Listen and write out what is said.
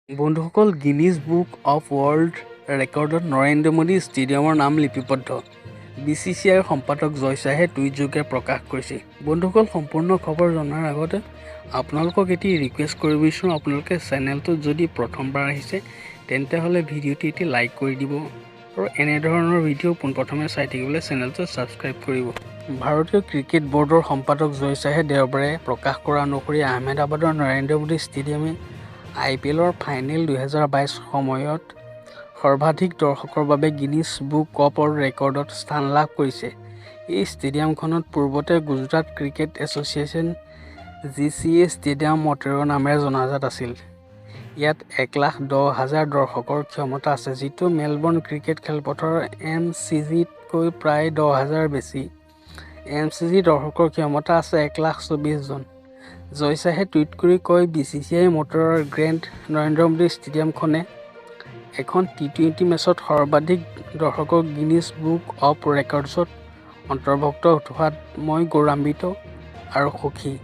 বন্ধুসকল, Guinness book of world ৰেকৰ্ডত নৰেন্দ্ৰ মোদী ষ্টেডিয়ামৰ নাম লিপিবদ্ধ। BCCIৰ সম্পাদক জয় শ্বাহে টুইটযোগে প্ৰকাশ কৰিছে। বন্ধুসকল, সম্পূৰ্ণ খবৰ জনাৰ আগতে আপোনালোকক এটি ৰিকুৱেষ্ট কৰিব বিচাৰোঁ, আপোনালোকে চেনেলটোত যদি প্ৰথমবাৰ আহিছে তেন্তে হ'লে ভিডিঅ'টি এটি লাইক কৰি দিব আৰু এনেধৰণৰ ভিডিঅ' পোনপ্ৰথমে চাই থাকিবলৈ চেনেলটো ছাবস্ক্ৰাইব কৰিব। ভাৰতীয় ক্ৰিকেট বৰ্ডৰ সম্পাদক জয় শ্বাহে দেওবাৰে প্ৰকাশ কৰা অনুসৰি আহমেদাবাদৰ নৰেন্দ্ৰ মোদী ষ্টেডিয়ামে IPLৰ ফাইনেল 2022 সময়ত সৰ্বাধিক দৰ্শকৰ বাবে গিনিছ বুক অৱ ৰেকৰ্ডত স্থান লাভ কৰিছে। এই ষ্টেডিয়ামখনত পূৰ্বতে Gujarat cricket association GCA stadium মটেৰৰ নামেৰে জনাজাত আছিল। ইয়াত 1,10,000 দৰ্শকৰ ক্ষমতা আছে, যিটো মেলবৰ্ণ ক্ৰিকেট খেলপথাৰৰ MCGতকৈ প্ৰায় 10,000 বেছি। MCG দৰ্শকৰ ক্ষমতা আছে 1,24,000 জন। জয় শ্বাহে টুইট কৰি কয়, BCCI মটৰৰ গ্ৰেণ্ড নৰেন্দ্ৰ মোদী ষ্টেডিয়ামখনে এখন T20 মেচত সৰ্বাধিক দৰ্শকক গিনিছ বুক অৱ ৰেকৰ্ডছত অন্তৰ্ভুক্ত হোৱাত মই গৌৰৱান্বিত আৰু সুখী।